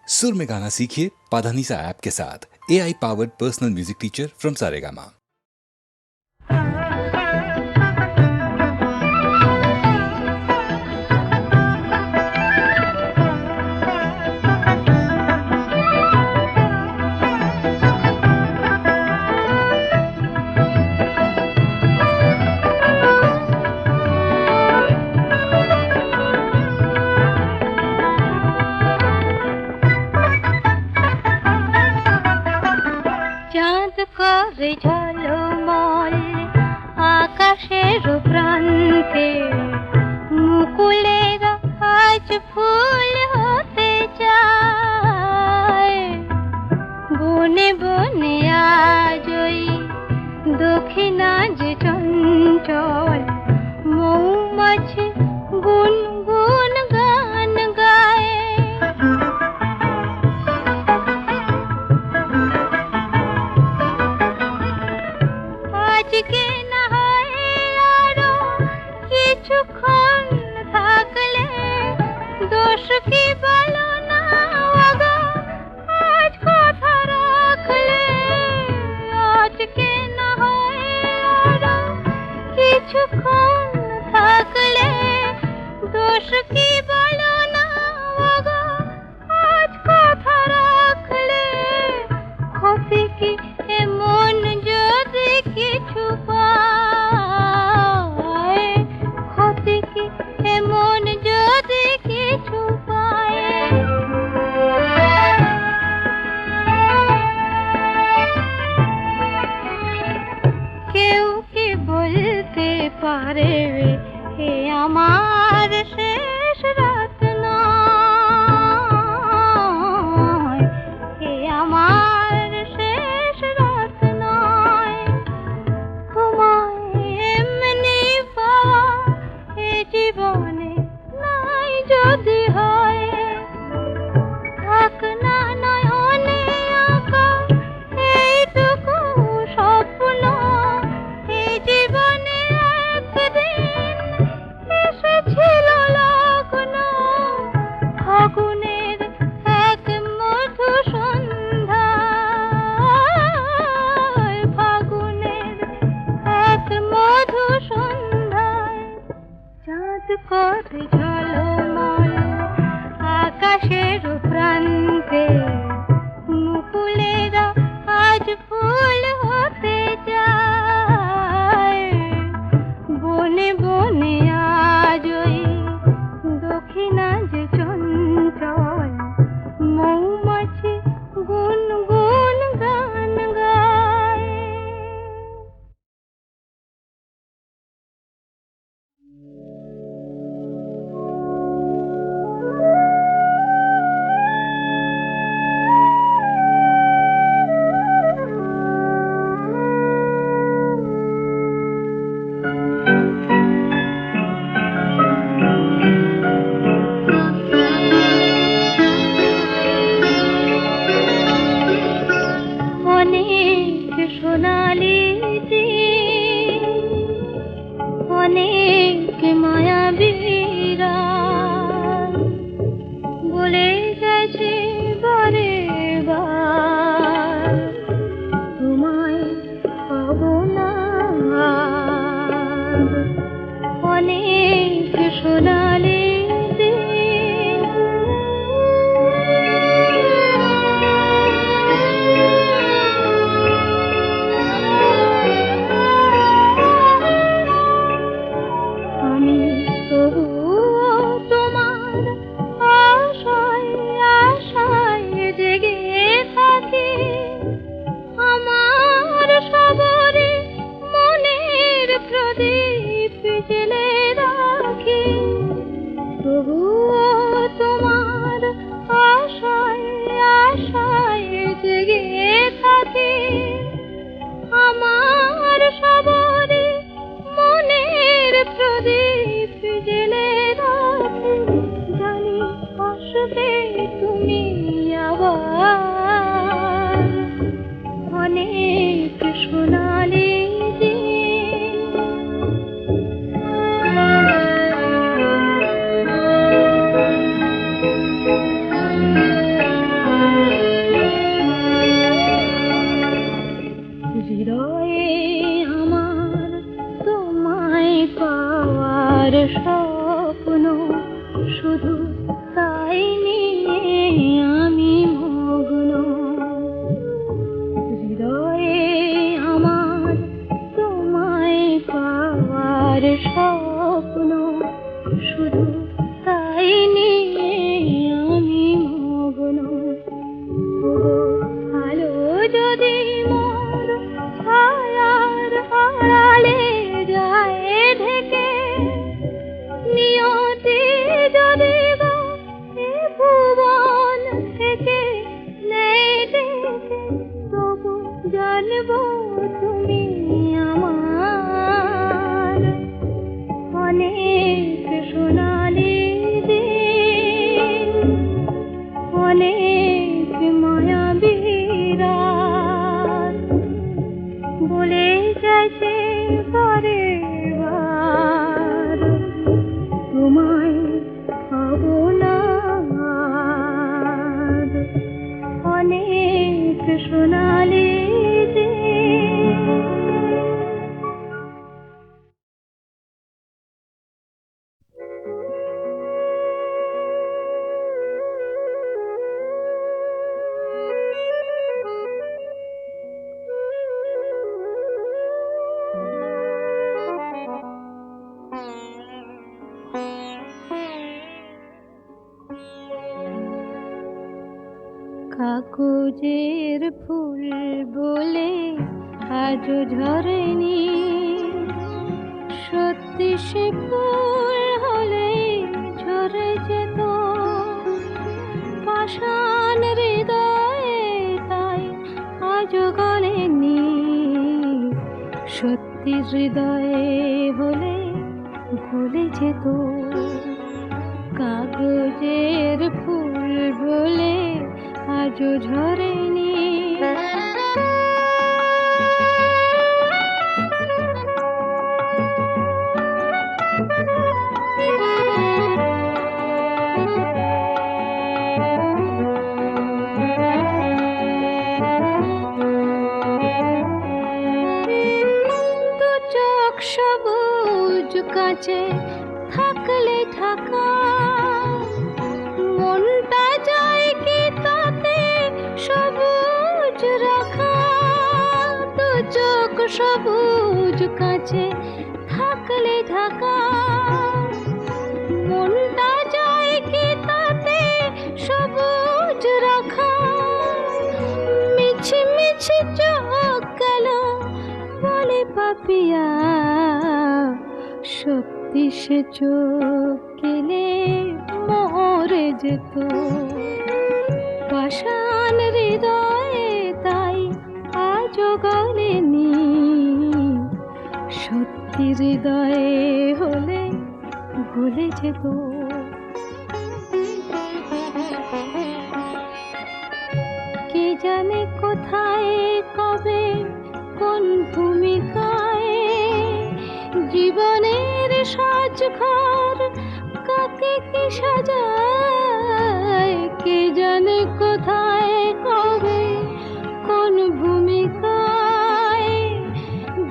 सुर में गाना सीखिए पाधानीसा ऐप के साथ। AI powered personal music teacher from Saregama. করে ঝলমল আকাশের প্রান্তে মুকুলের আজ ফুল হতে চায়। বনে বনে আজই দক্ষিণা যে চঞ্চল মৌমাছি গুনগুন গান গায়। আজকে না হয় আরো কিছুক্ষণ জানবো তুমি আমার অনেক সোনালি দিন, অনেক মায়াবী রাত বলে গেছে বারে বার, তোমায় পাবো না আর। অনেক সোনালি দিন। কাগজের ফুল বলে আজও ঝরেনি, সত্যি সে ফুল হলে ঝরে যেত পাষাণ হৃদয়ে, তাই আজও গলেনি। সত্যি হৃদয়ে হলে গলে যেত। কাগজের ফুল বলে আজও ঝরেনি। দু চোখ সবুজ কাঁচে থাকলে ঢাকা, মনটা যায় কি তাতে সবুজ রাখা। দু চোখ সবুজ কাঁচে থাকলে ঢাকা, মনটা যায় কি তাতে সবুজ রাখা। মিছি মিছি চোখ গেল বলে পাপিয়া, সত্যি সে চোখ গেলে মরে যেত পাষাণ হৃদয়ে, তাই আজও গলেনি। সত্যি হৃদয়ে হলে গলে যেত। কে জানে কোথায় কবে কোন ভূমিকায় জীবনের সাজঘর কাকে কি সাজায়। কে জানে কোথায় কবে কোন ভূমিকায়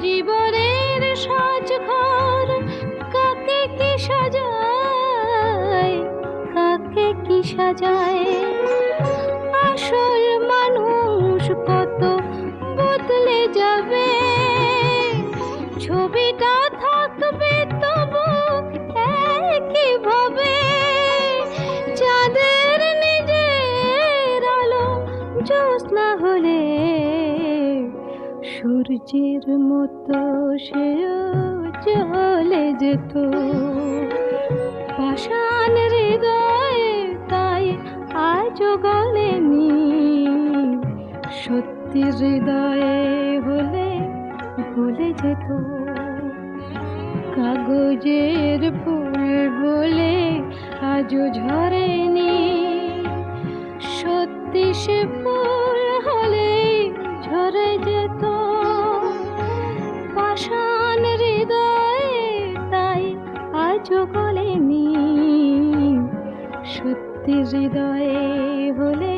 জীবনের সাজঘর কাকে কি সাজায়, কাকে কি সাজায়। আসল মানুষ কত বদলে যাবে, ছবিটা থাকবে তবু একই ভাবে। চাঁদের নিজের আলো জ্যোৎস্না হলে সূর্যের মতো সেও জ্বলে যেত পাষাণ হৃদয়ে, তাই আজও গলেনি। সত্যি হৃদয়ে হলে গলে যেত। কাগজের ফুল বলে আজও ঝরেনি, সত্যি সে ফুল হলে ঝরে যেত পাষাণ হৃদয়ে, তাই আজও গলেনি। সত্যি হৃদয়ে হলে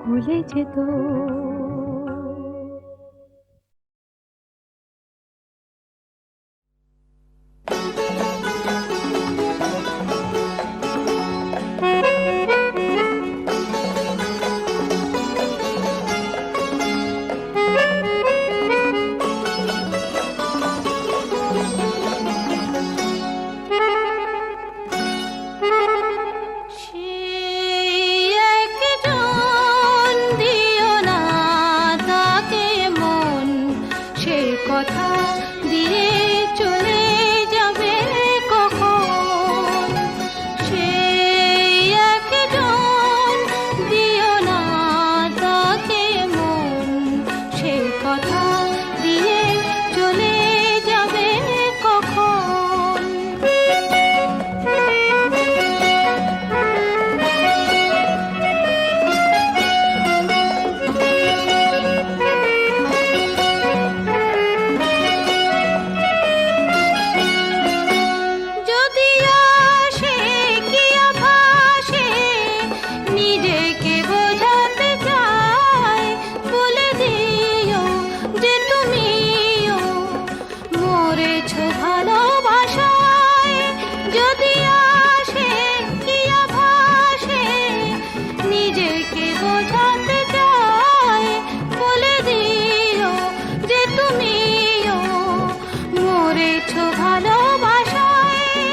গলে যেত। সেই একজন দিও না নিজেকে বোঝাতে চাই, বলে দিও যে তুমিও মরেছ ভালোবাসায়। যদি আসে কি আভাসে নিজেকে বোঝাতে চাই, বলে দিও যে তুমিও মরেছ ভালোবাসায়।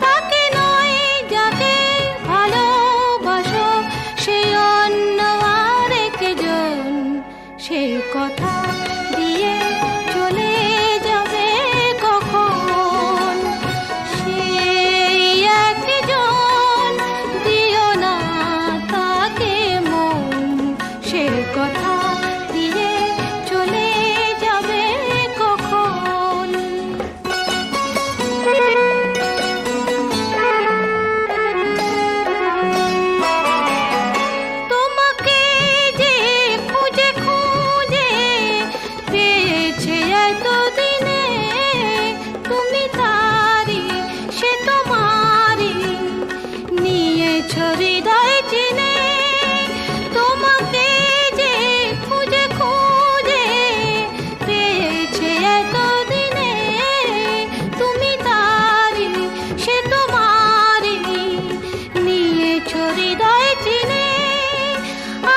তাকে নয় যাকে ভালোবাসো, সে অন্য আরেকজন, সে কথা দিয়ে চলে যাবে কখন। সেই একজন, দিও না তাকে মন, সে কথা দিয়ে চলে যাবে কখন। তোমাকে যে খুঁজে খুঁজে পেয়েছে এতদিনে, তুমি তারি সে তোমারি নিয়েছ হৃদয় চিনে। তোমাকে যে খুঁজে খুঁজে পেয়েছে এতদিনে, তুমি তারি সে তোমারি নিয়েছ হৃদয় চিনে।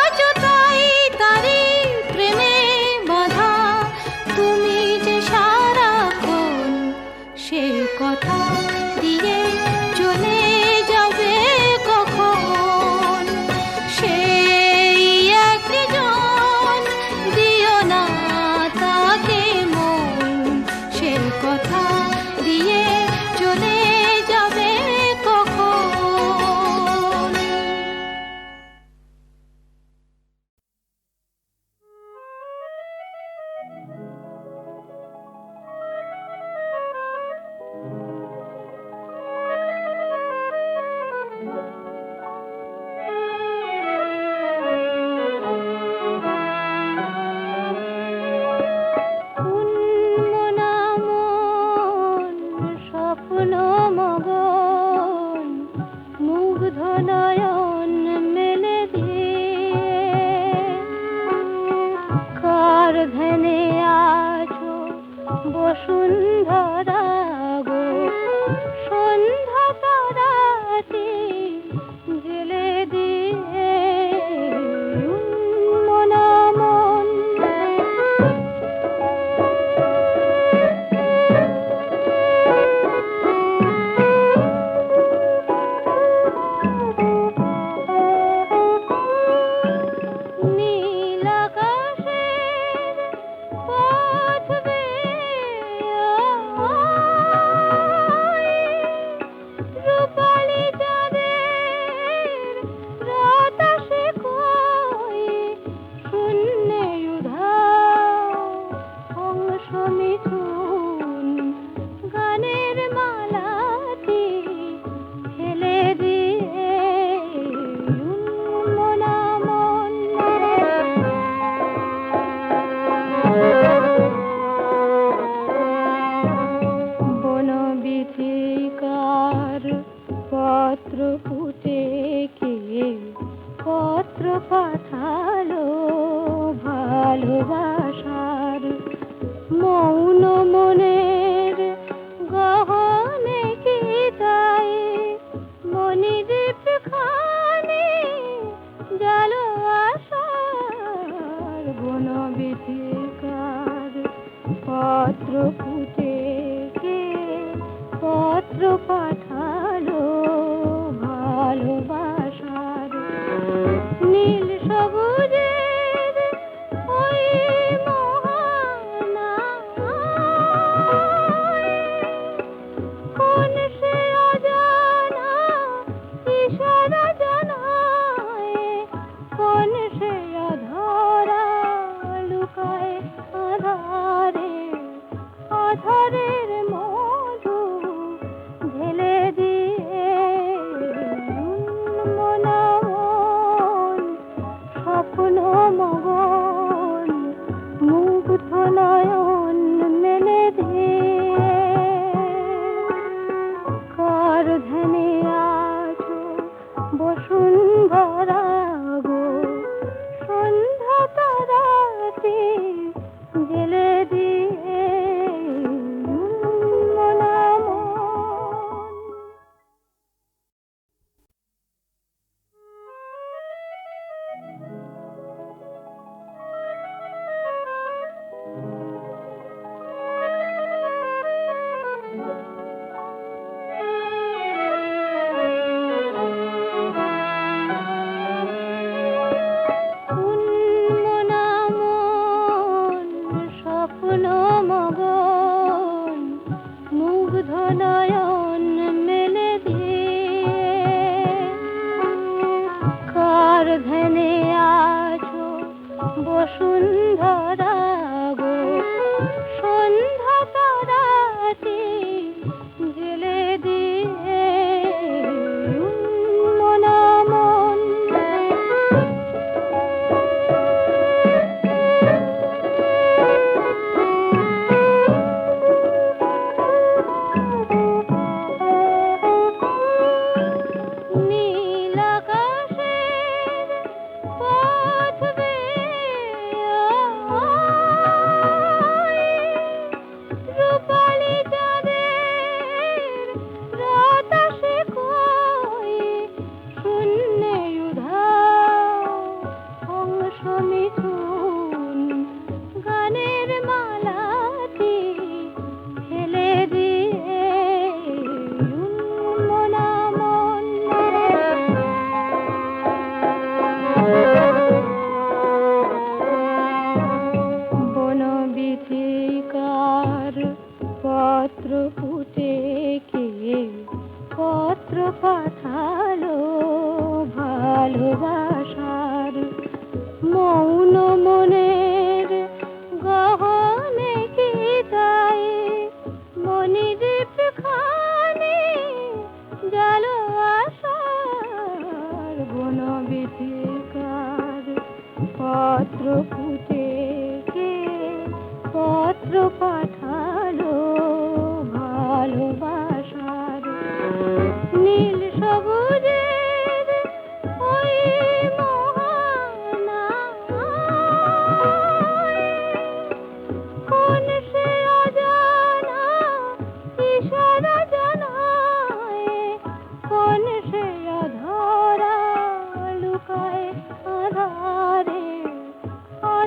আজও তাই তারি প্রেমে বাঁধা, তুমি যে সারাক্ষণ সে কথা দিয়ে চলে যাবে কখন। সেই একজন, দিও না তাকে মন, সে কথা দিয়ে চলে যাবে কখন। উন্মনা মন স্বপ্ন মগন, মুগ্ধ নয়ন মেলে দিয়ে, কার ধ্যানে আছো বসুন্ধরা গো, সন্ধ্যা তারাটি জেলে দিয়ে। উন্মনা মন নীল আকাশের পথ বেয়ে রূপালি চাঁদের রাত আসে কই, শূন্যে উধাও হংস মিথুন গানের মালাটি ফেলে দিয়ে। উন্মনা মন বনবিথিকার পত্র ফুটে কে পত্র পাঠালো ভালোবাসার। মৌন মনের গহনে কি তাই, মনিদীপ খানি জালো আশার। বনবিথিকার পত্র ফুটে কে পত্র পাঠালো ভালোবাসার। নীল সবুজের ওই মোহনা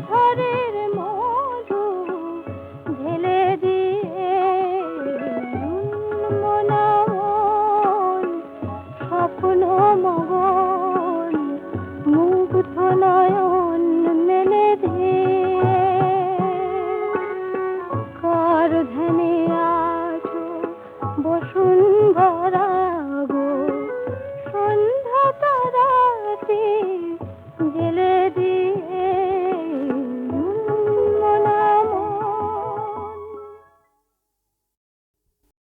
ঝড়ের